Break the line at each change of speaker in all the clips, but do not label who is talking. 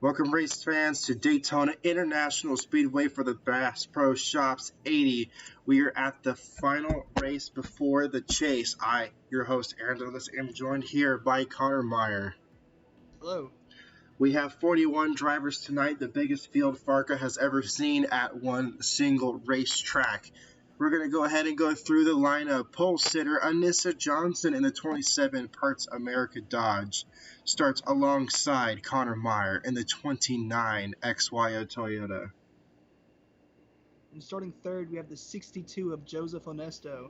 Welcome race fans to Daytona International Speedway for the Bass Pro Shops 80. We are at the final race before the chase. I, your host Aaron Douglas, am joined here by Connor Meyer.
Hello.
We have 41 drivers tonight, the biggest field FARCA has ever seen at one single racetrack. We're going to go ahead and go through the lineup. Pole sitter Anissa Johnson in the 27 Parts America Dodge starts alongside Connor Meyer in the 29 XYO Toyota.
And starting third, we have the 62 of Joseph Onesto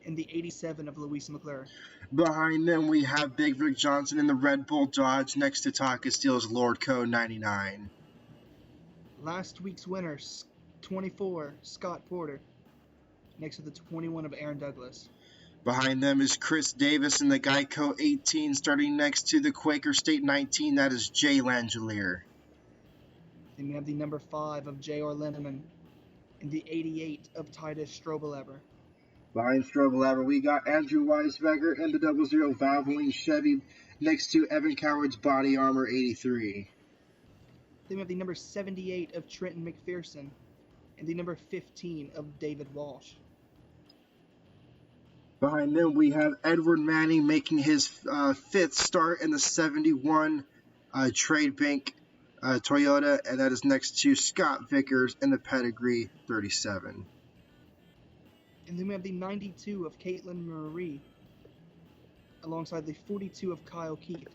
and the 87 of Luis McClure.
Behind them, we have Big Rick Johnson in the Red Bull Dodge next to Taka Steele's Lord Co. 99.
Last week's winner, 24, Scott Porter, next to the 21 of Aaron Douglas.
Behind them is Chris Davis in the Geico 18, starting next to the Quaker State 19, that is Jay Langelier.
Then we have the number 5 of J.R. Linneman and the 88 of Titus Strobelever.
Behind Strobelever, we got Andrew Weisberger in the 00 Valvoline Chevy next to Evan Coward's Body Armor 83.
Then we have the number 78 of Trenton McPherson and the number 15 of David Walsh.
Behind them, we have Edward Manning making his fifth start in the 71 Trade Bank Toyota, and that is next to Scott Vickers in the Pedigree 37.
And then we have the 92 of Caitlin Marie alongside the 42 of Kyle Keith.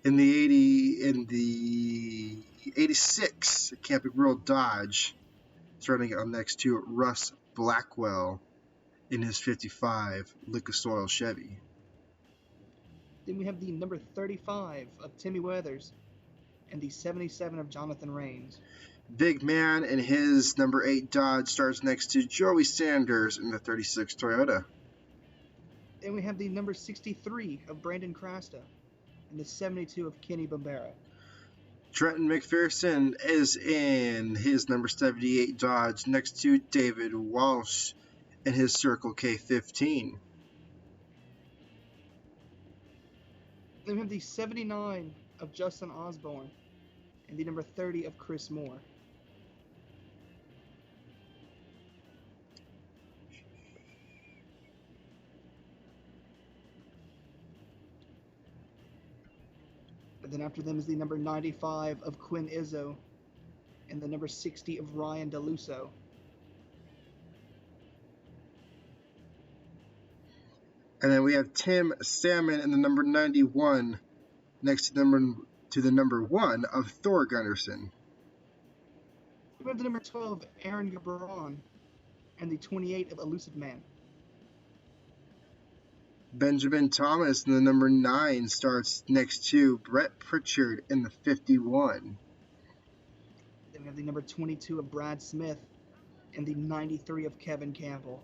In the 86 Camping World Dodge, starting up next to Russ Blackwell in his 55 Lucas Oil Chevy.
Then we have the number 35 of Timmy Weathers and the 77 of Jonathan Rains.
Big Man in his number 8 Dodge starts next to Joey Sanders in the 36 Toyota.
Then we have the number 63 of Brandon Crasta and the 72 of Kenny Bombera.
Trenton McPherson is in his number 78 Dodge next to David Walsh in his Circle K15.
Then we have the 79 of Justin Osborne and the number 30 of Chris Moore. And then after them is the number 95 of Quinn Izzo and the number 60 of Ryan DeLuso.
And then we have Tim Salmon in the number 91 next to the number 1 of Thor Gunderson.
We have the number 12 Aaron Gabron and the 28 of Elusive Man.
Benjamin Thomas in the number 9 starts next to Brett Pritchard in the 51.
Then we have the number 22 of Brad Smith and the 93 of Kevin Campbell.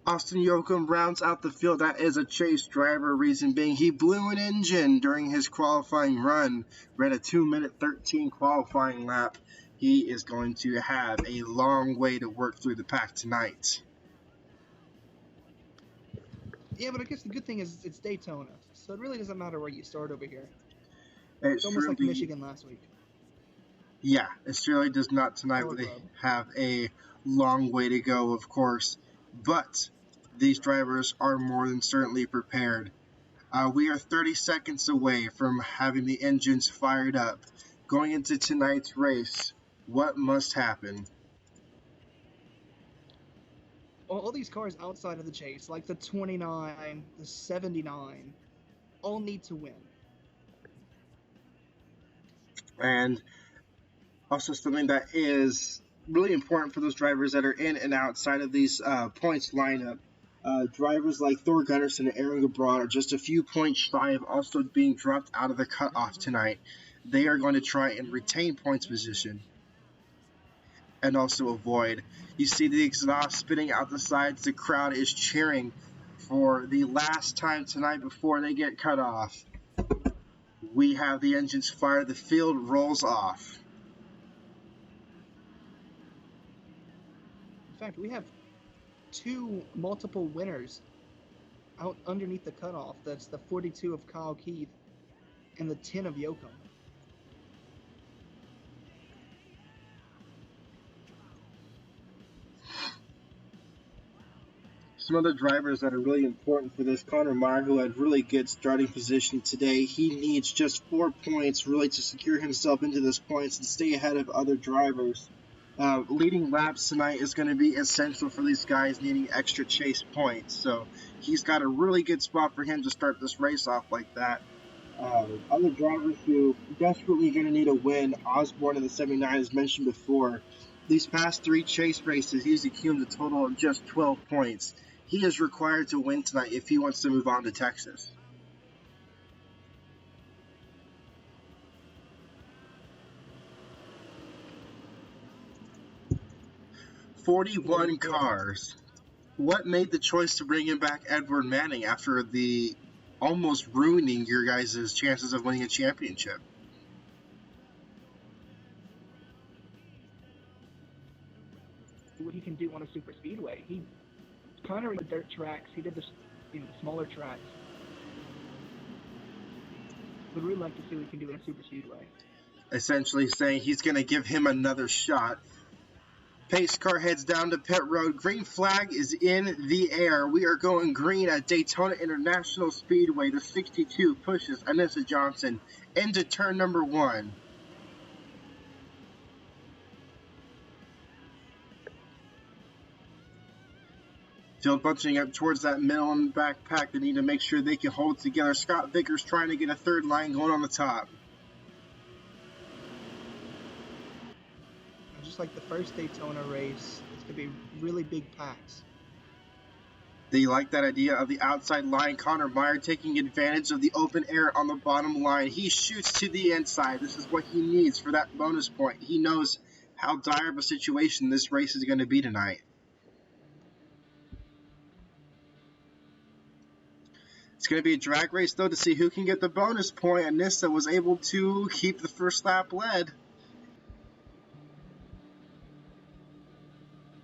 Austin Yoakum rounds out the field. That is a chase driver, reason being he blew an engine during his qualifying run, ran a 2-minute 13 qualifying lap. He is going to have a long way to work through the pack tonight.
Yeah, but I guess the good thing is it's Daytona, so it really doesn't matter where you start over here. It's almost like Michigan last week.
Yeah, it surely does not tonight, where they have a long way to go, of course. But these drivers are more than certainly prepared. We are 30 seconds away from having the engines fired up. Going into tonight's race, what must happen?
All these cars outside of the chase, like the 29, the 79, all need to win.
And also something that is really important for those drivers that are in and outside of these points lineup. Drivers like Thor Gunderson and Aaron Gabron are just a few points shy of also being dropped out of the cutoff tonight. They are going to try and retain points position and also avoid. You see the exhaust spitting out the sides. The crowd is cheering for the last time tonight before they get cut off. We have the engines fired. The field rolls off.
In fact, we have 2 multiple winners out underneath the cutoff. That's the 42 of Kyle Keith and the 10 of Yoakum.
Some other drivers that are really important for this, Connor Meyer, who had really good starting position today. He needs just 4 points really to secure himself into those points and stay ahead of other drivers. Leading laps tonight is going to be essential for these guys needing extra chase points. So he's got a really good spot for him to start this race off like that. Other drivers who desperately going to need a win, Osborne in the 79, as mentioned before. These past 3 chase races, he's accumulated a total of just 12 points. He is required to win tonight if he wants to move on to Texas. "41 cars. What made the choice to bring in back Edward Manning after the almost ruining your guys' chances of winning a championship?"
What he can do on a super speedway. He kind of the dirt tracks. He did the smaller tracks. Would really like to see what he can do in a super speedway.
Essentially saying he's going to give him another shot. Pace car heads down to pit road. Green flag is in the air. We are going green at Daytona International Speedway. The 62 pushes Anissa Johnson into turn number 1. Field bunching up towards that middle and back pack. They need to make sure they can hold together. Scott Vickers trying to get a third line going on the top.
Just like the first Daytona race, it's going to be really big packs.
They like that idea of the outside line. Connor Meyer taking advantage of the open air on the bottom line. He shoots to the inside. This is what he needs for that bonus point. He knows how dire of a situation this race is going to be tonight. It's going to be a drag race, though, to see who can get the bonus point. Anissa was able to keep the first lap led.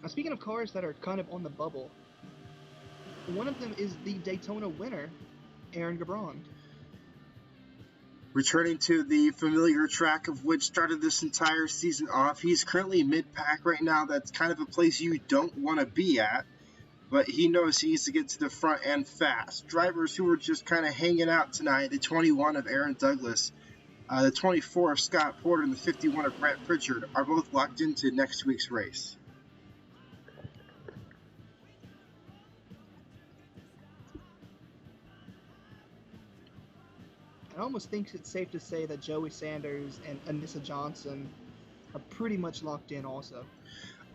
Now, speaking of cars that are kind of on the bubble, one of them is the Daytona winner, Aaron Gabron.
Returning to the familiar track of which started this entire season off. He's currently mid-pack right now. That's kind of a place you don't want to be at. But he knows he needs to get to the front and fast. Drivers who were just kind of hanging out tonight, the 21 of Aaron Douglas, the 24 of Scott Porter, and the 51 of Brett Pritchard are both locked into next week's race.
I almost think it's safe to say that Joey Sanders and Anissa Johnson are pretty much locked in also.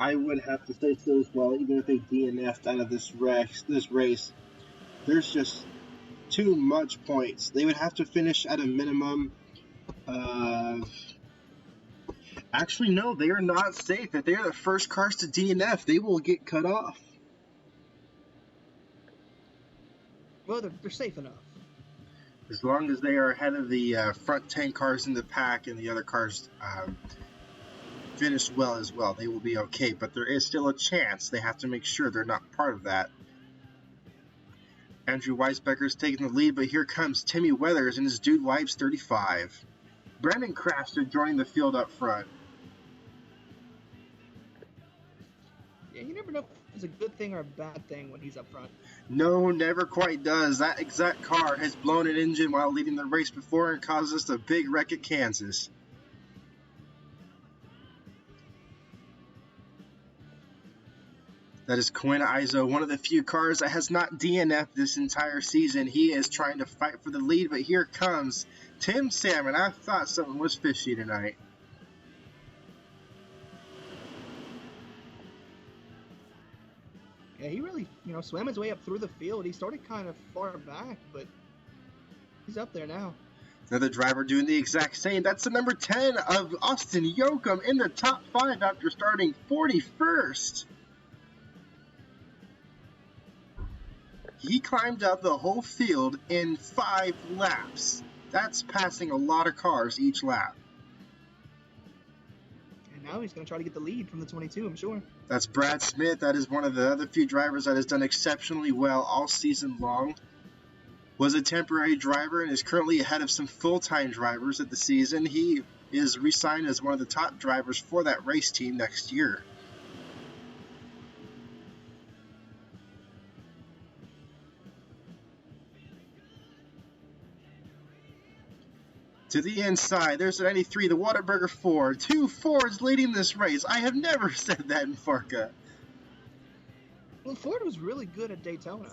I would have to say so as well, even if they DNF'd out of this race. There's just too much points. They would have to finish at a minimum of... Actually, no, they are not safe. If they are the first cars to DNF, they will get cut off.
Well, they're safe enough.
As long as they are ahead of the front 10 cars in the pack and the other cars finish well as well, they will be okay. But there is still a chance. They have to make sure they're not part of that. Andrew Weisbecker's taking the lead, but here comes Timmy Weathers and his Dude Wipes 35. Brandon Crafter joining the field up front.
Yeah, you never know if it's a good thing or a bad thing when he's up front.
No, never quite does. That exact car has blown an engine while leading the race before and caused us a big wreck at Kansas. That is Quinn Izo, one of the few cars that has not DNF'd this entire season. He is trying to fight for the lead, but here comes Tim Salmon. I thought something was fishy tonight.
Yeah, he really, swam his way up through the field. He started kind of far back, but he's up there now.
Another driver doing the exact same. That's the number 10 of Austin Yoakum in the top 5 after starting 41st. He climbed up the whole field in 5 laps. That's passing a lot of cars each lap.
And now he's going to try to get the lead from the 22, I'm sure.
That's Brad Smith. That is one of the other few drivers that has done exceptionally well all season long. was a temporary driver and is currently ahead of some full-time drivers at the season. He is re-signed as one of the top drivers for that race team next year. To the inside, there's an 93, the Whataburger Ford. 2 Fords leading this race. I have never said that in FARCA.
Well, Ford was really good at Daytona.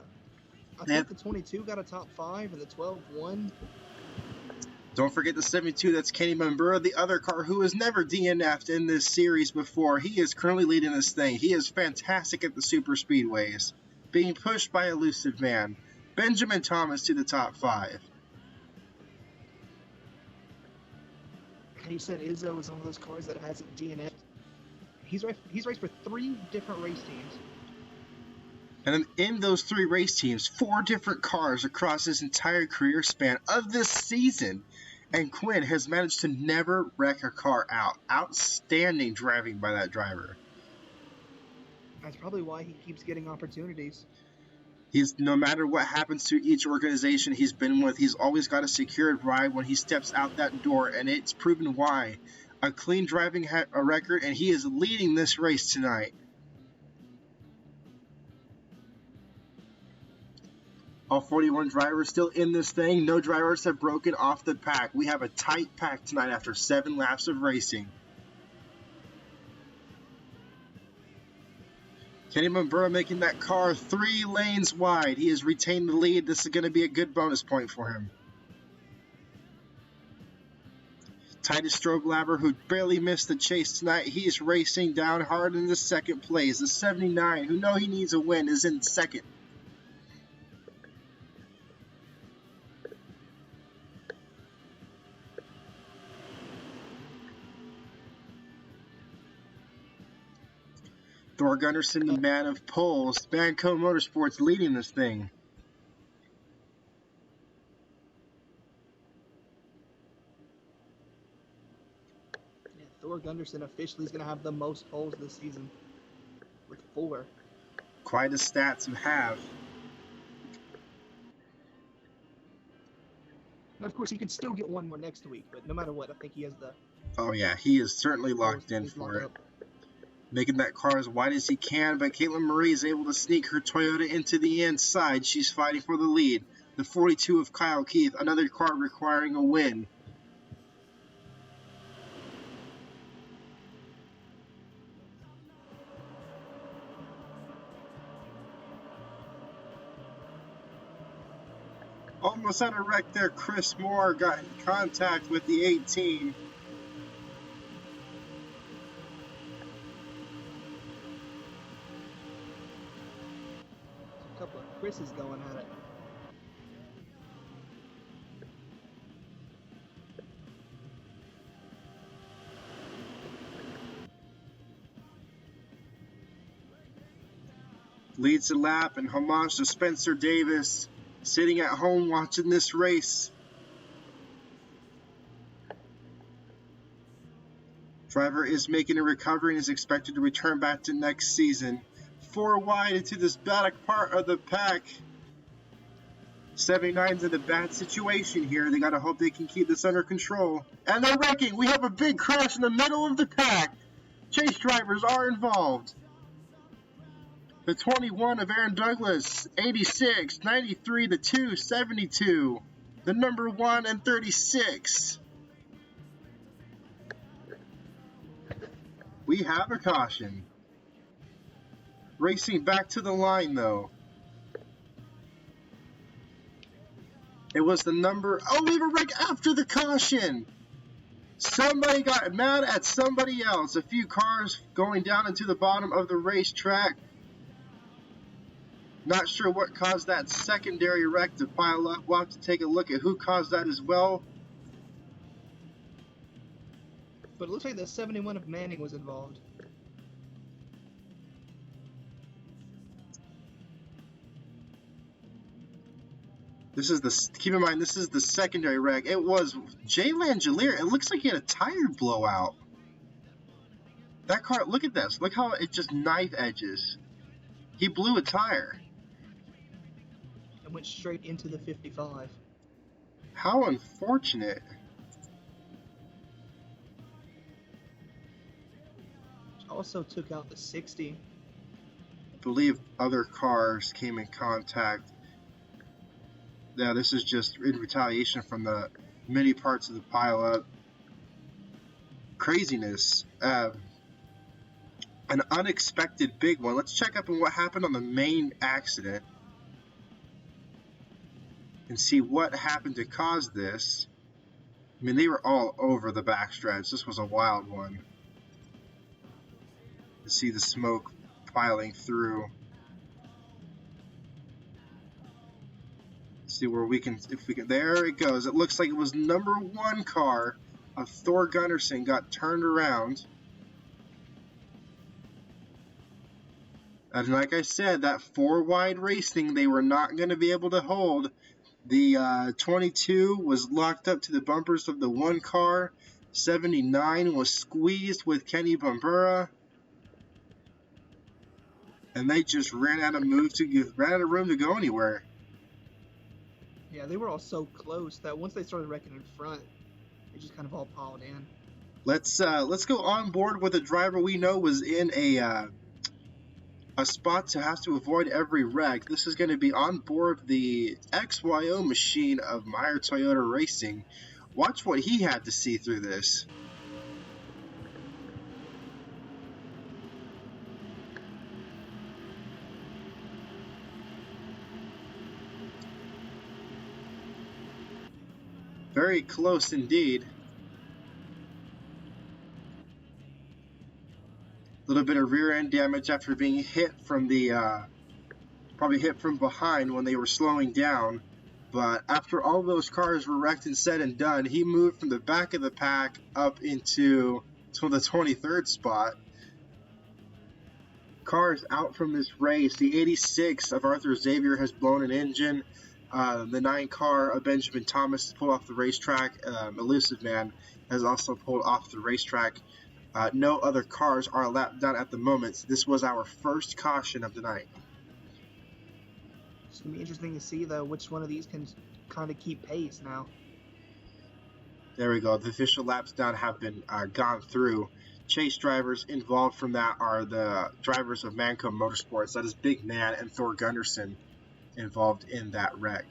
I think the 22 got a top 5 and the 12 won.
Don't forget the 72, that's Kenny Mambura, the other car who has never DNF'd in this series before. He is currently leading this thing. He is fantastic at the super speedways, being pushed by Elusive Man. Benjamin Thomas to the top 5.
You said Izzo is one of those cars that hasn't DNF'd. He's raced for 3 different race teams.
And in those 3 race teams, 4 different cars across his entire career span of this season. And Quinn has managed to never wreck a car out. Outstanding driving by that driver.
That's probably why he keeps getting opportunities.
No matter what happens to each organization he's been with, he's always got a secured ride when he steps out that door, and it's proven why. A clean driving record, and he is leading this race tonight. All 41 drivers still in this thing. No drivers have broken off the pack. We have a tight pack tonight after 7 laps of racing. Kenny Mambura making that car 3 lanes wide. He has retained the lead. This is going to be a good bonus point for him. Titus Stroblaber, who barely missed the chase tonight, he's racing down hard in the second place. The 79, who know he needs a win, is in second. Thor Gunderson, the man of poles. Manco Motorsports leading this thing.
Yeah, Thor Gunderson officially is going to have the most poles this season. With 4.
Quite a stat to have.
And of course, he could still get 1 more next week, but no matter what, I think he has the...
Oh yeah, he is certainly locked in for it. Making that car as wide as he can, but Caitlin Marie is able to sneak her Toyota into the inside. She's fighting for the lead. The 42 of Kyle Keith, another car requiring a win. Almost had a wreck there. Chris Moore got in contact with the 18.
A couple of Chris's going at it.
Leads the lap, and homage to Spencer Davis, sitting at home watching this race. Driver is making a recovery and is expected to return back to next season. 4 wide into this back part of the pack. 79's in a bad situation here. They gotta hope they can keep this under control. And they're wrecking. We have a big crash in the middle of the pack. Chase drivers are involved. The 21 of Aaron Douglas, 86, 93, the 2, 72, the number 1 and 36. We have a caution. Racing back to the line though. It was the number, oh, we have a wreck after the caution. Somebody got mad at somebody else. A few cars going down into the bottom of the racetrack. Not sure what caused that secondary wreck to pile up. We'll have to take a look at who caused that as well.
But it looks like the 71 of Manning was involved.
Keep in mind, this is the secondary wreck. It was Jay Langelier. It looks like he had a tire blowout. That car, look at this. Look how it just knife edges. He blew a tire.
and went straight into the 55.
How unfortunate.
Also took out the 60.
I believe other cars came in contact. Yeah, this is just in retaliation from the many parts of the pileup. Craziness. An unexpected big one. Let's check up on what happened on the main accident and see what happened to cause this. I mean, they were all over the backstretch. This was a wild one. To see the smoke piling through. See where we can, if we can, there it goes. It looks like it was number 1 car of Thor Gunnarsson got turned around. And like I said, that 4-wide racing, they were not going to be able to hold. The 22 was locked up to the bumpers of the 1 car. 79 was squeezed with Kenny Bambura. And they just ran out of room to go anywhere.
Yeah, they were all so close that once they started wrecking in front, they just kind of all piled in.
Let's go on board with a driver we know was in a spot to have to avoid every wreck. This is going to be on board the XYO machine of Meyer Toyota Racing. Watch what he had to see through this. Very close indeed. A little bit of rear end damage after being hit from the probably hit from behind when they were slowing down. But after all those cars were wrecked and said and done, he moved from the back of the pack up into the 23rd spot. Cars out from this race. The 86 of Arthur Xavier has blown an engine. The 9 car of Benjamin Thomas has pulled off the racetrack. Elusive Man has also pulled off the racetrack. No other cars are lapped down at the moment. This was our first caution of the night.
It's going to be interesting to see, though, which one of these can kind of keep pace now.
There we go. The official laps down have been gone through. Chase drivers involved from that are the drivers of Manco Motorsports. That is Big Man and Thor Gunnarsson involved in that wreck.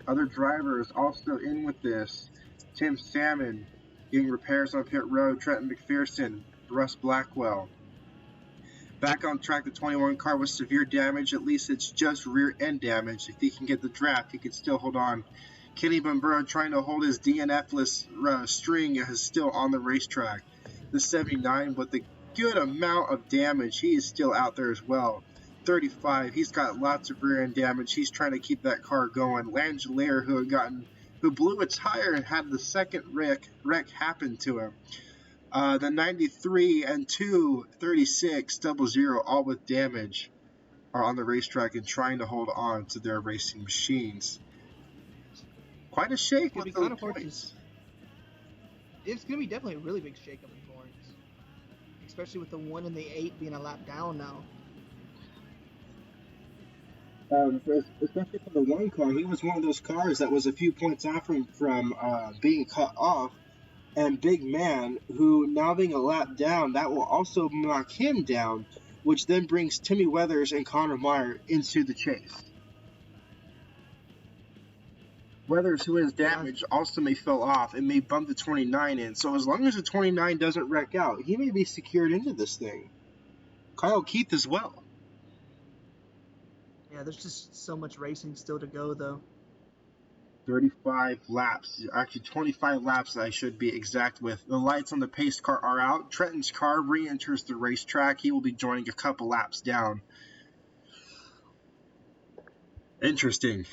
Other drivers also in with this. Tim Salmon getting repairs on pit road. Trenton McPherson, Russ Blackwell. Back on track, the 21 car with severe damage. At least it's just rear end damage. If he can get the draft, he can still hold on. Kenny Bambura trying to hold his DNF-less string is still on the racetrack. The 79 with a good amount of damage. He is still out there as well. 35, he's got lots of rear end damage. He's trying to keep that car going. Langelier, who blew a tire and had the second wreck happen to him. The 93 and 236 00, all with damage, are on the racetrack and trying to hold on to their racing machines. Quite a shake with those points.
It's going to be definitely a really big shake up in points, especially with the 1 and the 8 being a lap down now.
Especially for the 1 car, he was one of those cars that was a few points off from being cut off. And Big Man, who now being a lap down, that will also knock him down, which then brings Timmy Weathers and Connor Meyer into the chase. Weathers, who has damage, also may fell off and may bump the 29 in. So as long as the 29 doesn't wreck out, he may be secured into this thing. Kyle Keith as well.
Yeah, there's just so much racing still to go, though.
35 laps, actually 25 laps I should be exact with. The lights on the pace car are out. Trenton's car re-enters the racetrack. He will be joining a couple laps down. Interesting.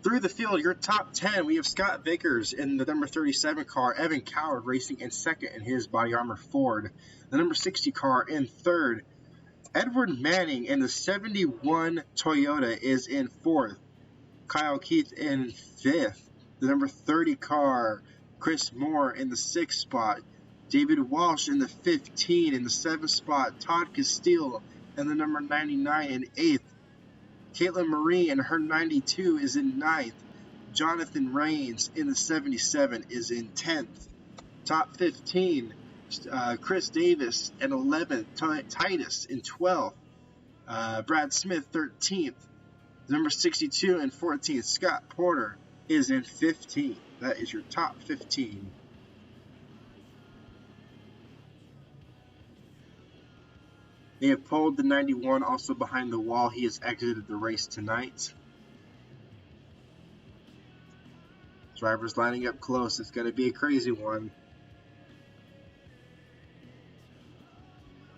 Through the field, your top 10, we have Scott Vickers in the number 37 car, Evan Coward racing in second in his body armor Ford. The number 60 car in third. Edward Manning in the 71 Toyota is in fourth. Kyle Keith in fifth. The number 30 car, Chris Moore in the sixth spot. David Walsh in the 15 in the 7th spot. Todd Castile in the number 99 in 8th. Caitlin Marie in her 92 is in 9th. Jonathan Rains in the 77 is in 10th. Top 15, Chris Davis in 11th. Titus in 12th. Brad Smith 13th. Number 62 and 14th, Scott Porter is in 15th. That is your top 15. They have pulled the 91 also behind the wall. He has exited the race tonight. Drivers lining up close. It's going to be a crazy one.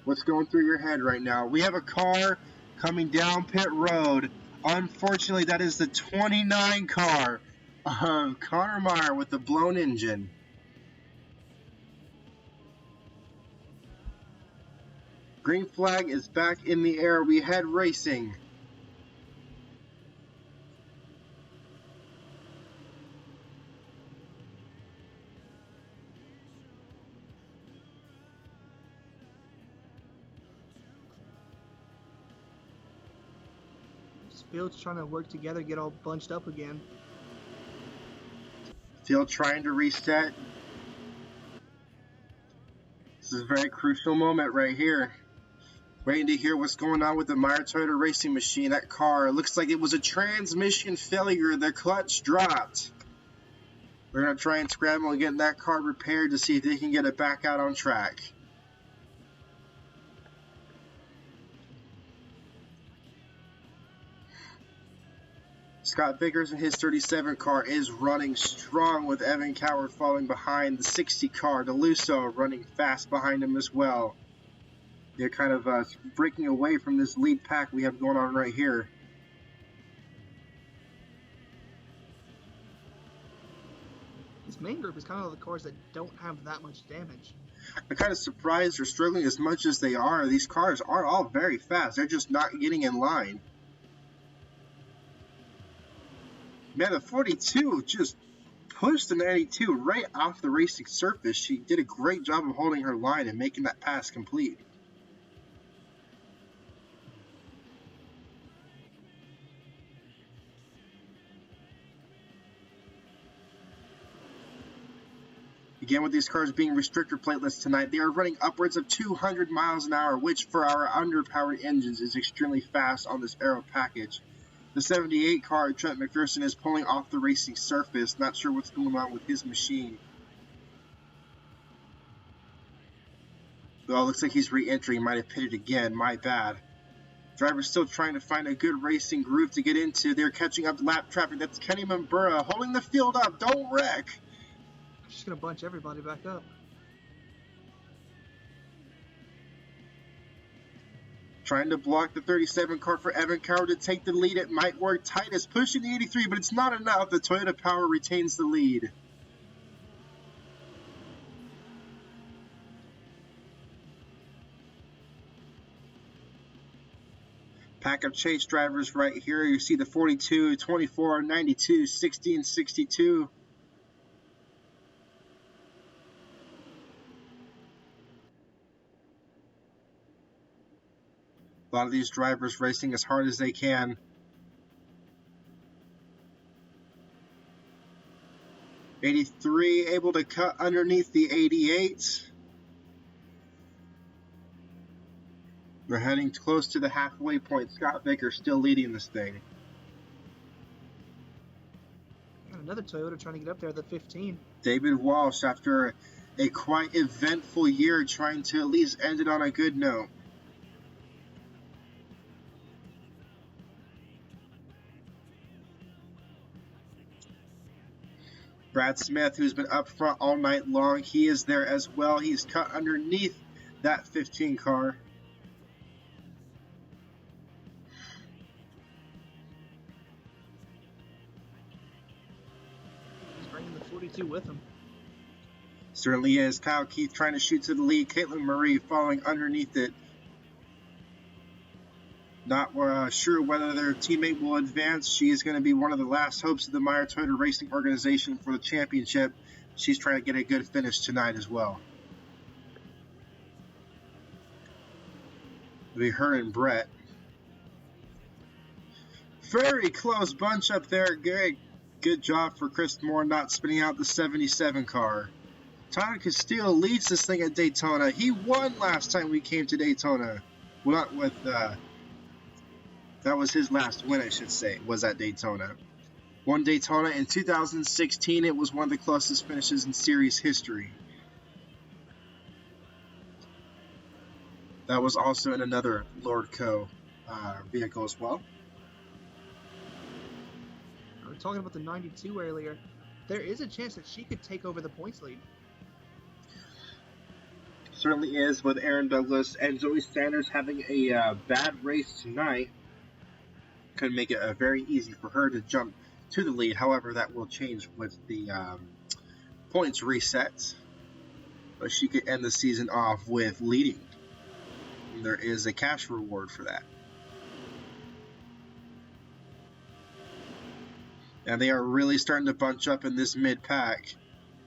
What's going through your head right now? We have a car coming down pit road. Unfortunately, that is the 29 car of Connor Meyer with the blown engine. Green flag is back in the air. We head racing.
Field's trying to work together, get all bunched up again.
Field trying to reset. This is a very crucial moment right here. Waiting to hear what's going on with the Meyer Toyota racing machine. That car, looks like it was a transmission failure. The clutch dropped. We're going to try and scramble and get that car repaired to see if they can get it back out on track. Scott Vickers in his 37 car is running strong with Evan Coward falling behind. The 60 car, DeLusso, running fast behind him as well. They're kind of breaking away from this lead pack we have going on right here.
This main group is kind of the cars that don't have that much damage.
I'm kind of surprised they're struggling as much as they are. These cars are all very fast. They're just not getting in line. Man, the 42 just pushed the 92 right off the racing surface. She did a great job of holding her line and making that pass complete. Again, with these cars being restrictor platelets tonight, they are running upwards of 200 miles an hour, which for our underpowered engines is extremely fast on this aero package. The 78 car, Trent McPherson, is pulling off the racing surface. Not sure what's going on with his machine. Well, it looks like he's re-entering. Might have pitted again. My bad. Driver's still trying to find a good racing groove to get into. They're catching up lap traffic. That's Kenny Mambura holding the field up. Don't wreck.
Just going to bunch everybody back up.
Trying to block the 37 car for Evan Coward to take the lead. It might work. Titus pushing the 83, but it's not enough. The Toyota Power retains the lead. Pack of chase drivers right here. You see the 42, 24, 92, 60, and 62. A lot of these drivers racing as hard as they can. '83 able to cut underneath the 88. We're heading close to the halfway point. Scott Vickers still leading this thing.
And another Toyota trying to get up there, the 15.
David Walsh, after a quite eventful year, trying to at least end it on a good note. Brad Smith, who's been up front all night long, he is there as well. He's cut underneath that 15 car.
He's bringing the 42 with him.
Certainly is. Kyle Keith trying to shoot to the lead. Caitlin Marie following underneath it. Not sure whether their teammate will advance. She is going to be one of the last hopes of the Meyer Toyota Racing organization for the championship. She's trying to get a good finish tonight as well. It'll be her and Brett. Very close bunch up there. Good job for Chris Moore not spinning out the 77 car. Tyler Castillo leads this thing at Daytona. He won last time we came to Daytona. Well, not with, that was his last win, I should say, was at Daytona. Won Daytona in 2016. It was one of the closest finishes in series history. That was also in another Lord Co. Vehicle as well.
We were talking about the 92 earlier. There is a chance that she could take over the points lead.
Certainly is, with Aaron Douglas and Zoe Sanders having a bad race tonight. Could make it very easy for her to jump to the lead. However, that will change with the points reset. But she could end the season off with leading. And there is a cash reward for that. And they are really starting to bunch up in this mid-pack.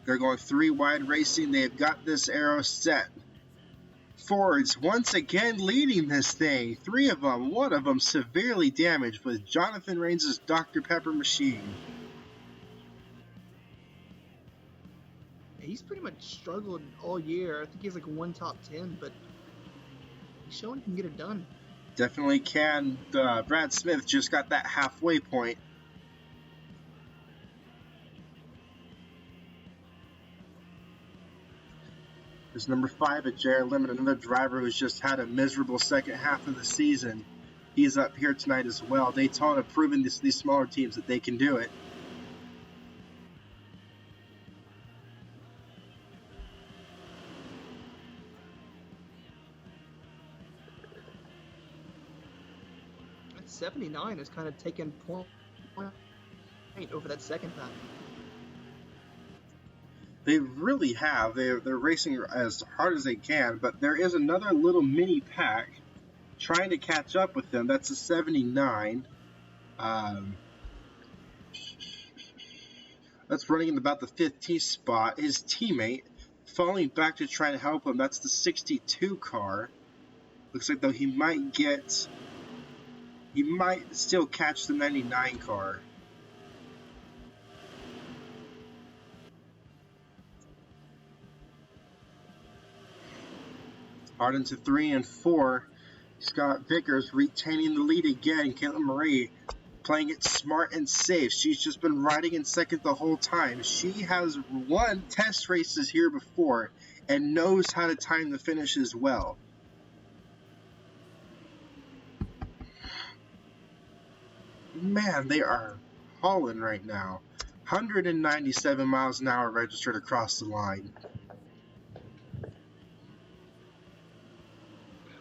They're going 3 wide racing. They've got this arrow set. Fords once again leading this thing. 3 of them. 1 of them severely damaged with Jonathan Reigns' Dr. Pepper machine.
He's pretty much struggled all year. I think he's like 1 top 10, but he's showing he can get it done.
Definitely can. Brad Smith just got that halfway point. There's number 5 at JR Limit, another driver who's just had a miserable second half of the season. He's up here tonight as well. Daytona proving these smaller teams that they can do it.
That 79 has kind of taken point over that second pack.
They really have. They're racing as hard as they can, but there is another little mini pack trying to catch up with them. That's a 79. That's running in about the 15th spot. His teammate falling back to try to help him. That's the 62 car. Looks like though he might still catch the 99 car. Hard into 3 and 4. Scott Vickers retaining the lead again. Caitlin Marie playing it smart and safe. She's just been riding in second the whole time. She has won test races here before and knows how to time the finishes well. Man, they are hauling right now. 197 miles an hour registered across the line.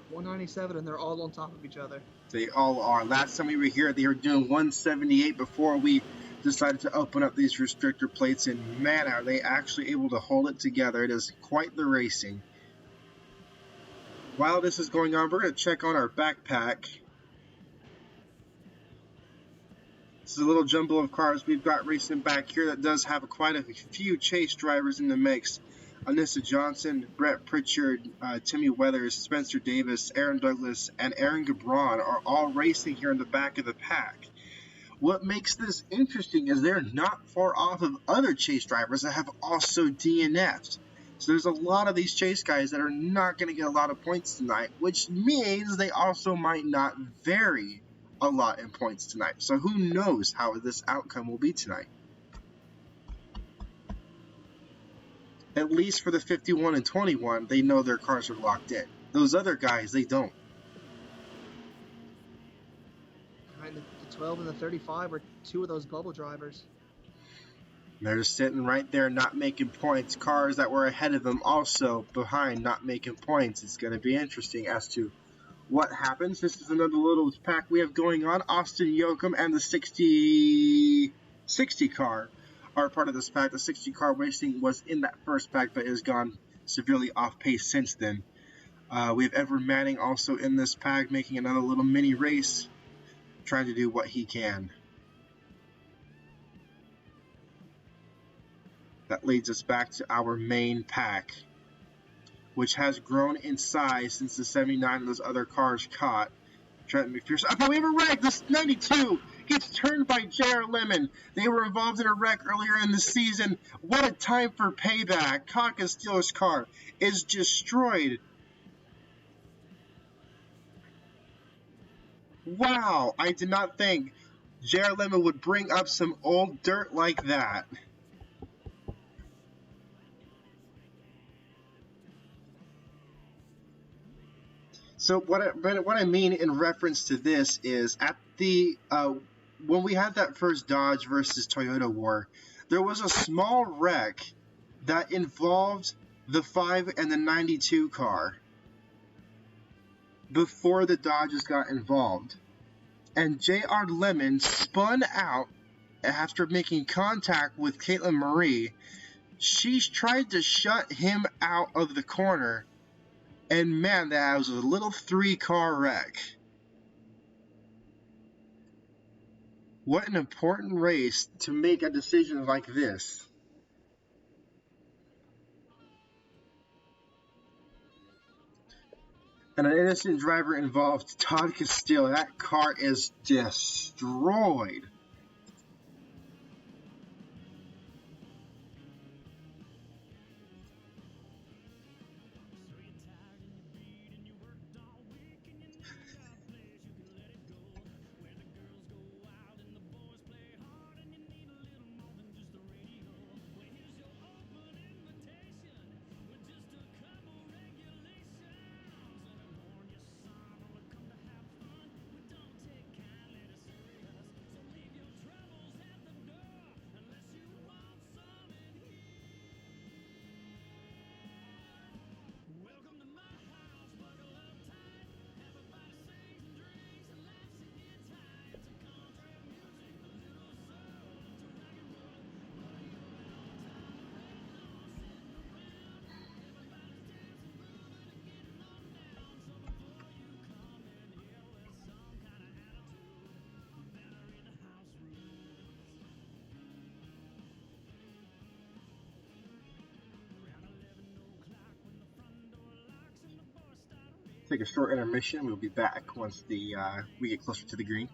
197, and they're all on top of each other.
They all are. Last time we were here, they were doing 178 before we decided to open up these restrictor plates, and man, are they actually able to hold it together. It is quite the racing. While this is going on, we're going to check on our backpack. This is a little jumble of cars we've got racing back here that does have quite a few chase drivers in the mix. Anissa Johnson, Brett Pritchard, Timmy Weathers, Spencer Davis, Aaron Douglas, and Aaron Gabron are all racing here in the back of the pack. What makes this interesting is they're not far off of other chase drivers that have also DNF'd. So there's a lot of these chase guys that are not going to get a lot of points tonight, which means they also might not vary a lot in points tonight. So who knows how this outcome will be tonight. At least for the 51 and 21, they know their cars are locked in. Those other guys, they don't.
The 12 and the 35 are 2 of those bubble drivers.
They're just sitting right there not making points. Cars that were ahead of them also behind not making points. It's going to be interesting as to what happens. This is another little pack we have going on. Austin Yoakum and the 60 car are part of this pack. The 60 car racing was in that first pack, but has gone severely off pace since then. We have Ever Manning also in this pack, making another little mini race, trying to do what he can. That leads us back to our main pack. which has grown in size since the 79 of those other cars caught. Trent McPherson. Oh, we have a wreck. This 92 gets turned by J.R. Lemon. They were involved in a wreck earlier in the season. What a time for payback. Conca Steelers' car is destroyed. Wow, I did not think J.R. Lemon would bring up some old dirt like that. So what I mean in reference to this is at the when we had that first Dodge versus Toyota war, there was a small wreck that involved the 5 and the 92 car before the Dodges got involved. And J.R. Lemon spun out after making contact with Caitlin Marie. She tried to shut him out of the corner. And man, that was a little 3-car wreck. What an important race to make a decision like this. And an innocent driver involved, Todd Castile. That car is destroyed. Take a short intermission. We'll be back once we get closer to the green.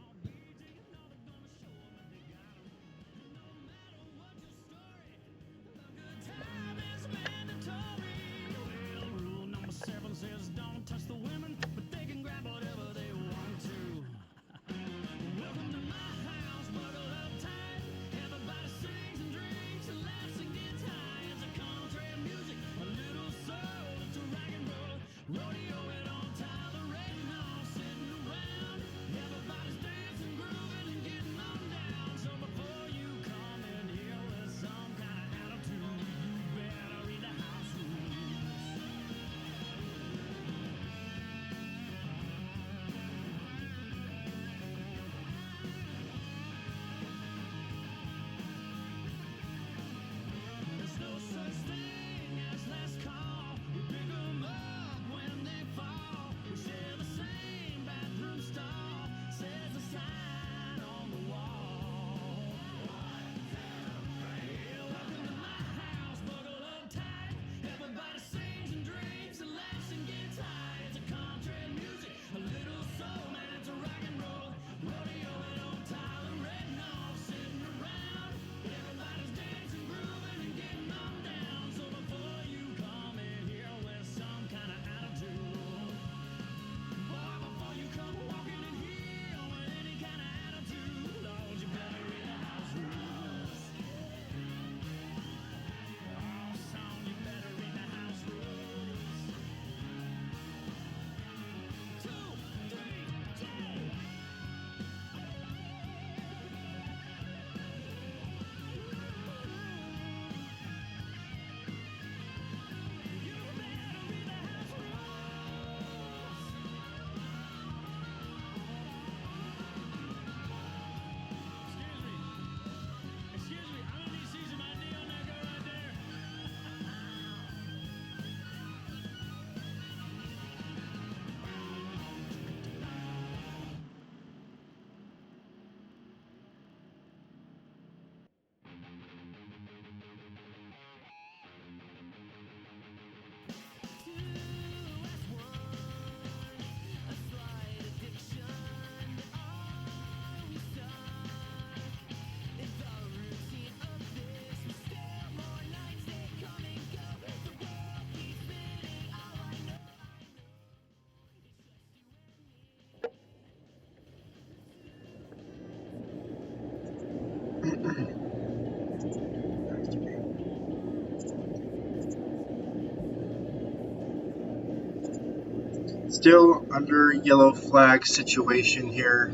Still under yellow flag situation here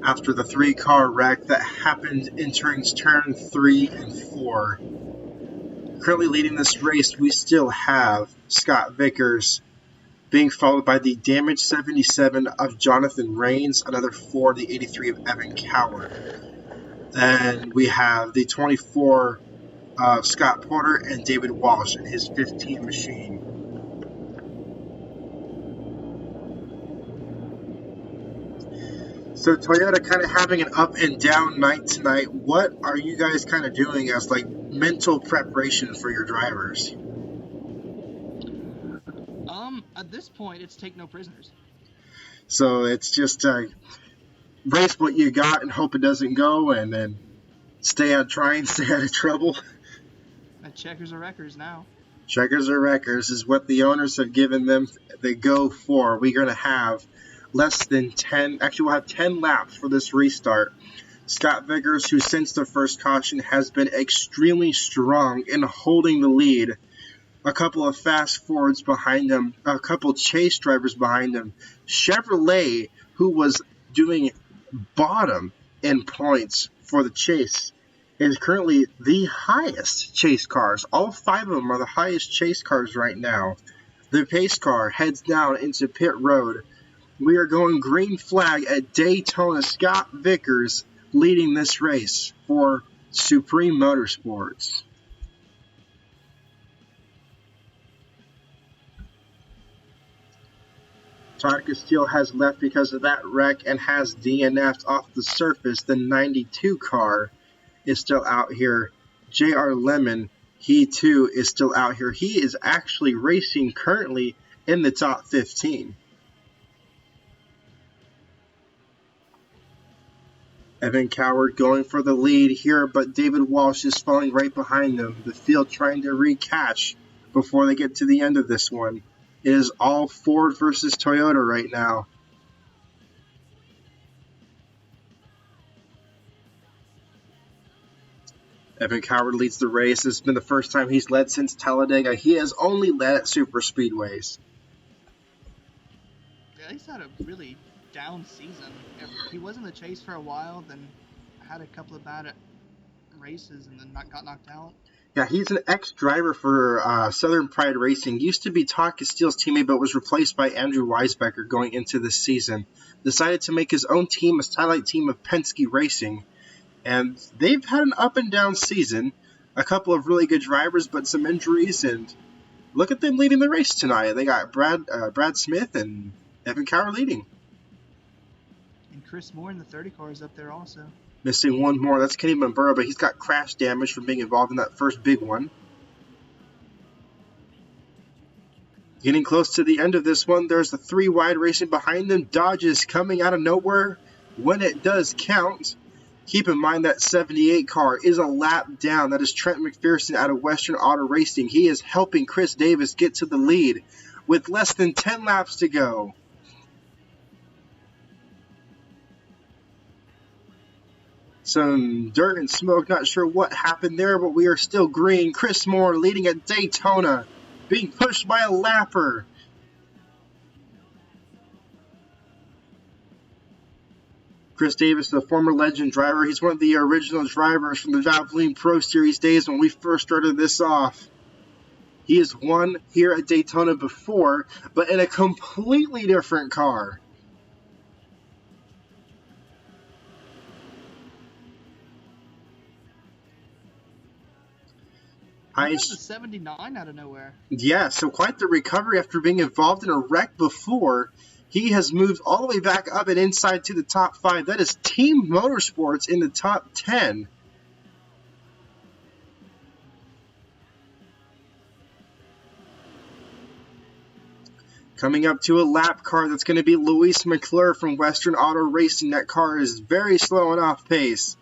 after the 3-car wreck that happened entering turn 3 and 4. Currently leading this race, we still have Scott Vickers being followed by the damaged 77 of Jonathan Rains, another 4, the 83 of Evan Coward. Then we have the 24 of Scott Porter and David Walsh in his 15 machine. So Toyota kind of having an up and down night tonight. What are you guys kind of doing as like mental preparation for your drivers?
At this point, it's take no prisoners.
So it's just race what you got and hope it doesn't go, and then stay out of trouble.
And checkers or wreckers now.
Checkers or wreckers is what the owners have given them the go for. We're going to have less than 10, actually we'll have 10 laps for this restart. Scott Vickers, who since the first caution has been extremely strong in holding the lead. A couple of fast forwards behind him, a couple chase drivers behind him. Chevrolet, who was doing bottom in points for the chase, is currently the highest chase cars. All 5 of them are the highest chase cars right now. The pace car heads down into pit road. We are going green flag at Daytona. Scott Vickers leading this race for Supreme Motorsports. Todd Castile has left because of that wreck and has DNF'd off the surface. The 92 car is still out here. J.R. Lemon, he too is still out here. He is actually racing currently in the top 15. Evan Coward going for the lead here, but David Walsh is falling right behind them. The field trying to recatch before they get to the end of this one. It is all Ford versus Toyota right now. Evan Coward leads the race. This has been the first time he's led since Talladega. He has only led at super speedways.
Yeah, he's had a really down season. He was in the chase for a while, then had a couple of bad races, and then got knocked out.
Yeah, he's an ex-driver for Southern Pride Racing. Used to be Todd Castile's teammate, but was replaced by Andrew Weisbecker going into this season. Decided to make his own team, a satellite team of Penske Racing. And they've had an up-and-down season. A couple of really good drivers, but some injuries. And look at them leading the race tonight. They got Brad Smith and Evan Coward leading.
And Chris Moore in the 30 car is up there also.
Missing one more. That's Kenny Bambura, but he's got crash damage from being involved in that first big one. Getting close to the end of this one, there's the 3 wide racing behind them. Dodge is coming out of nowhere when it does count. Keep in mind that 78 car is a lap down. That is Trent McPherson out of Western Auto Racing. He is helping Chris Davis get to the lead with less than 10 laps to go. Some dirt and smoke, not sure what happened there, but we are still green. Chris Moore leading at Daytona, being pushed by a lapper. Chris Davis, the former legend driver, he's one of the original drivers from the Valvoline Pro Series days when we first started this off. He has won here at Daytona before, but in a completely different car.
He got the 79 out of nowhere.
Yeah, so quite the recovery after being involved in a wreck before. He has moved all the way back up and inside to the top 5. That is Team Motorsports in the top 10. Coming up to a lap car, that's going to be Luis McClure from Western Auto Racing. That car is very slow and off pace.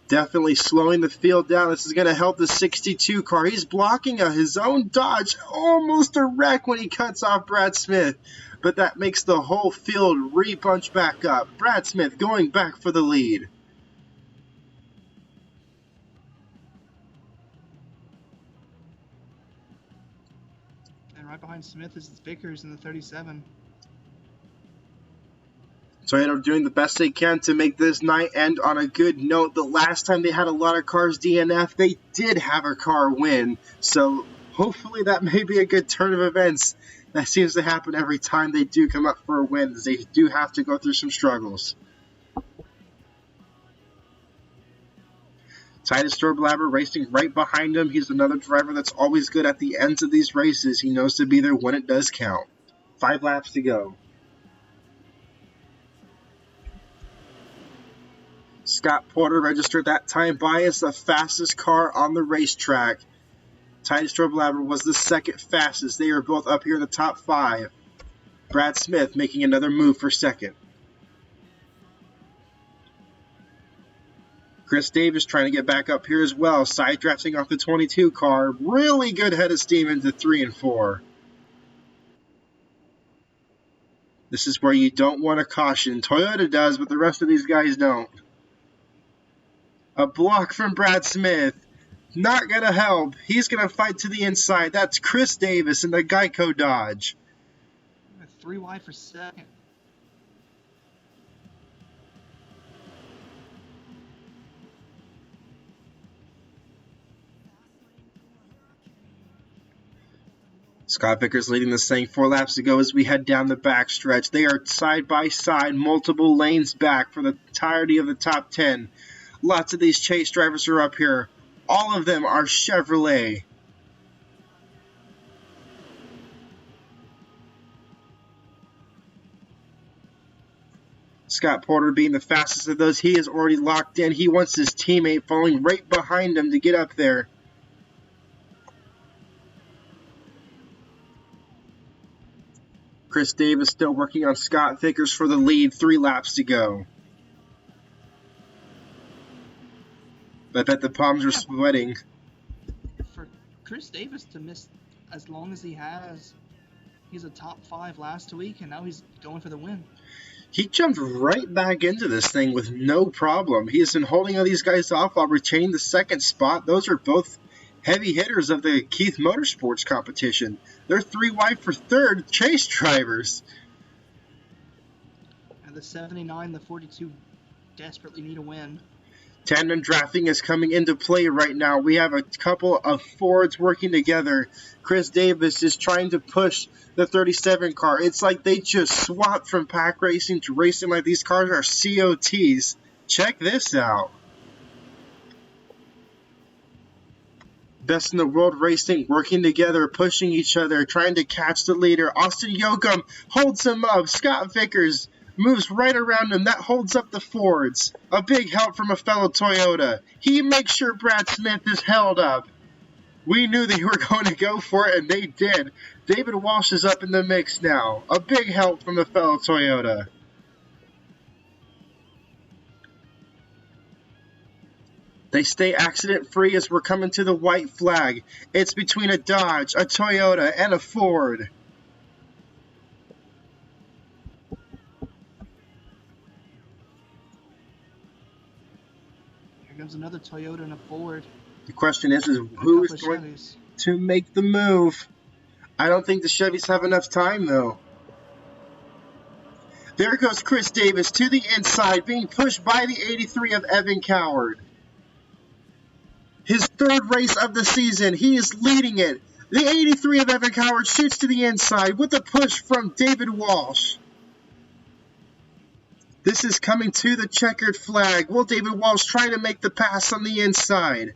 Definitely slowing the field down. This is going to help the 62 car. He's blocking his own Dodge. Almost a wreck when he cuts off Brad Smith. but that makes the whole field re-bunch back up. Brad Smith going back for the lead.
And right behind Smith is Vickers in the 37.
Toyota doing the best they can to make this night end on a good note. The last time they had a lot of cars DNF, they did have a car win. So hopefully that may be a good turn of events. That seems to happen every time they do come up for a win. They do have to go through some struggles. Titus Storblabber racing right behind him. He's another driver that's always good at the ends of these races. He knows to be there when it does count. 5 laps to go. Scott Porter registered that time by as the fastest car on the racetrack. Titus Storblabber was the second fastest. They are both up here in the top 5. Brad Smith making another move for second. Chris Davis trying to get back up here as well. Side drafting off the 22 car. Really good head of steam into 3 and 4. This is where you don't want to caution. Toyota does, but the rest of these guys don't. A block from Brad Smith. Not going to help. He's going to fight to the inside. That's Chris Davis in the Geico Dodge.
3 wide for second.
Scott Vickers leading this thing 4 laps to go as we head down the backstretch. They are side by side, multiple lanes back for the entirety of the top 10. Lots of these chase drivers are up here. All of them are Chevrolet. Scott Porter being the fastest of those. He is already locked in. He wants his teammate falling right behind him to get up there. Chris Davis still working on Scott Vickers for the lead. 3 laps to go. I bet the palms are sweating.
For Chris Davis to miss as long as he has, he's a top 5 last week, and now he's going for the win.
He jumped right back into this thing with no problem. He has been holding all these guys off while retaining the second spot. Those are both heavy hitters of the Keith Motorsports competition. They're 3 wide for third, chase drivers.
And the 79, the 42 desperately need a win.
Tandem drafting is coming into play right now. We have a couple of Fords working together. Chris Davis is trying to push the 37 car. It's like they just swapped from pack racing to racing like these cars are COTs. Check this out. Best in the world racing, working together, pushing each other, trying to catch the leader. Austin Yoakum holds him up. Scott Vickers moves right around him. That holds up the Fords. A big help from a fellow Toyota. He makes sure Brad Smith is held up. We knew they were going to go for it, and they did. David Walsh is up in the mix now. A big help from the fellow Toyota. They stay accident-free as we're coming to the white flag. It's between a Dodge, a Toyota, and a Ford.
Here comes another Toyota and a Ford.
The question is who is going to make the move? I don't think the Chevys have enough time, though. There goes Chris Davis to the inside, being pushed by the 83 of Evan Coward. His 3rd race of the season. He is leading it. The 83 of Evan Coward shoots to the inside with a push from David Walsh. This is coming to the checkered flag. Will David Walsh try to make the pass on the inside?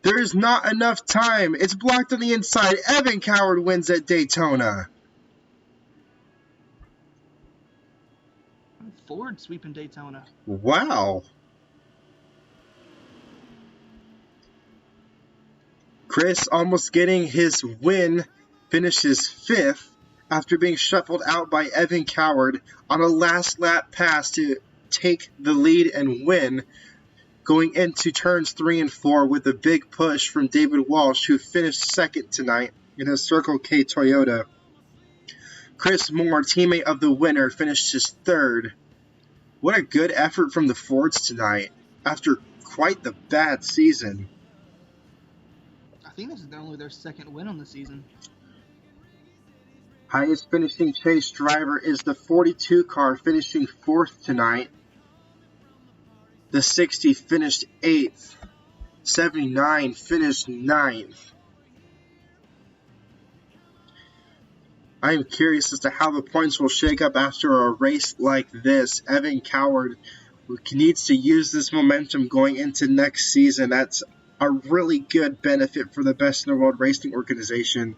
There is not enough time. It's blocked on the inside. Evan Coward wins at Daytona.
Ford sweeping Daytona.
Wow. Chris almost getting his win, finishes 5th after being shuffled out by Evan Coward on a last lap pass to take the lead and win, going into turns 3 and 4 with a big push from David Walsh, who finished 2nd tonight in his Circle K Toyota. Chris Moore, teammate of the winner, finished his third. What a good effort from the Fords tonight after quite the bad season.
I think this is only their second win on the season.
Highest finishing chase driver is the 42 car, finishing 4th tonight. The 60 finished 8th. 79 finished 9th. I am curious as to how the points will shake up after a race like this. Evan Coward needs to use this momentum going into next season. That's a really good benefit for the Best in the World Racing Organization.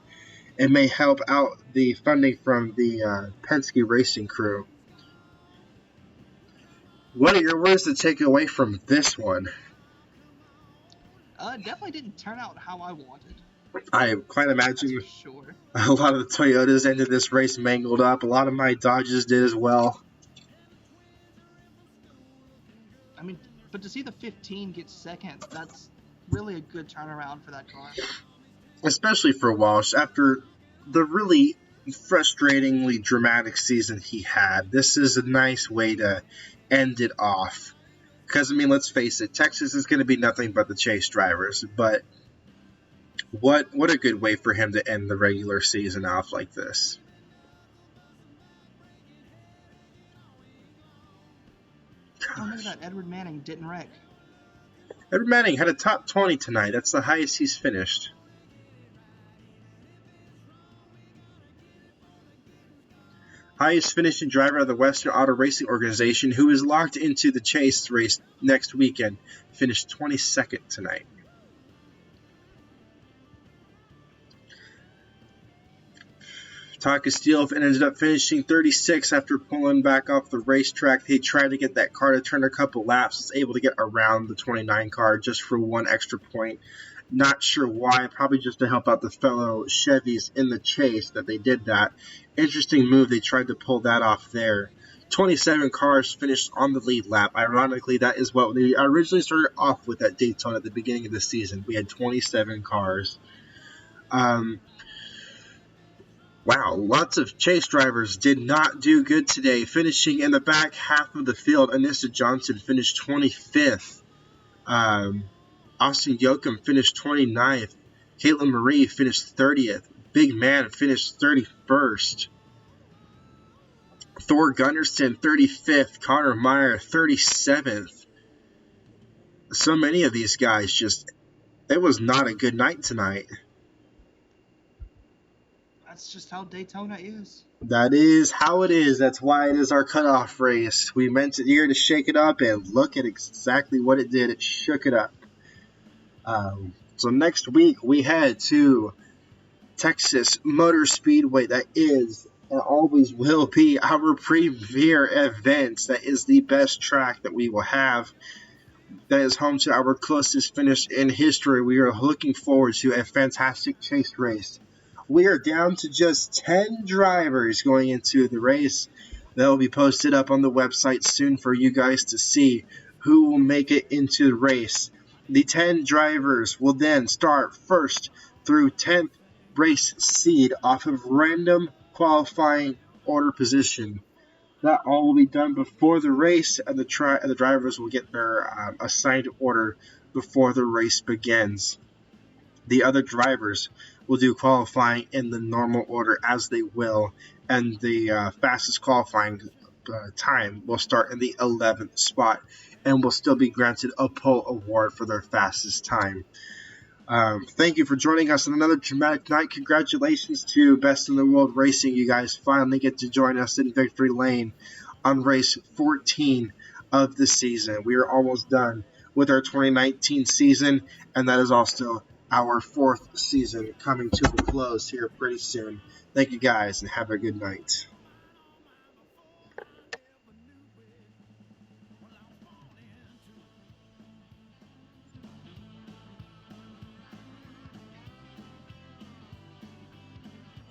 It may help out the funding from the Penske Racing crew. What are your words to take away from this one?
Definitely didn't turn out how I wanted.
I quite imagine
That's for sure.
a lot of the Toyotas ended this race mangled up. A lot of my Dodges did as well.
I mean, but to see the 15 get second, that's really a good turnaround for that car.
Especially for Walsh, after the really frustratingly dramatic season he had. This is a nice way to end it off. Because, I mean, let's face it, Texas is going to be nothing but the chase drivers. But what a good way for him to end the regular season off like this.
Oh, look at that. Edward Manning didn't wreck.
Edward Manning had a top 20 tonight. That's the highest he's finished. Highest finishing driver of the Western Auto Racing Organization, who is locked into the chase race next weekend, finished 22nd tonight. Todd Castillo ended up finishing 36 after pulling back off the racetrack. He tried to get that car to turn a couple laps, was able to get around the 29 car just for one extra point. Not sure why, probably just to help out the fellow Chevys in the chase that they did that. Interesting move, they tried to pull that off there. 27 cars finished on the lead lap. Ironically, that is what they originally started off with at Daytona at the beginning of the season. We had 27 cars. Wow, lots of chase drivers did not do good today. Finishing in the back half of the field, Anissa Johnson finished 25th. Austin Yoakum finished 29th. Caitlin Marie finished 30th. Big Man finished 31st. Thor Gunnarsson 35th. Connor Meyer 37th. So many of these guys it was not a good night tonight.
That's just how Daytona is.
That is how it is. That's why it is our cutoff race. We meant it here to shake it up, and look at exactly what it did. It shook it up. So next week we head to Texas Motor Speedway. That is and always will be our premier event. That is the best track that we will have. That is home to our closest finish in history. We are looking forward to a fantastic chase race. We are down to just 10 drivers going into the race. That will be posted up on the website soon for you guys to see who will make it into the race. The 10 drivers will then start first through 10th race seed off of random qualifying order position. That all will be done before the race, and the drivers will get their assigned order before the race begins. The other drivers will do qualifying in the normal order as they will, and the fastest qualifying time will start in the 11th spot and will still be granted a pole award for their fastest time. Thank you for joining us on another dramatic night. Congratulations to Best in the World Racing. You guys finally get to join us in victory lane on race 14 of the season. We are almost done with our 2019 season, and that is also our 4th season coming to a close here pretty soon. Thank you guys, and have a good night.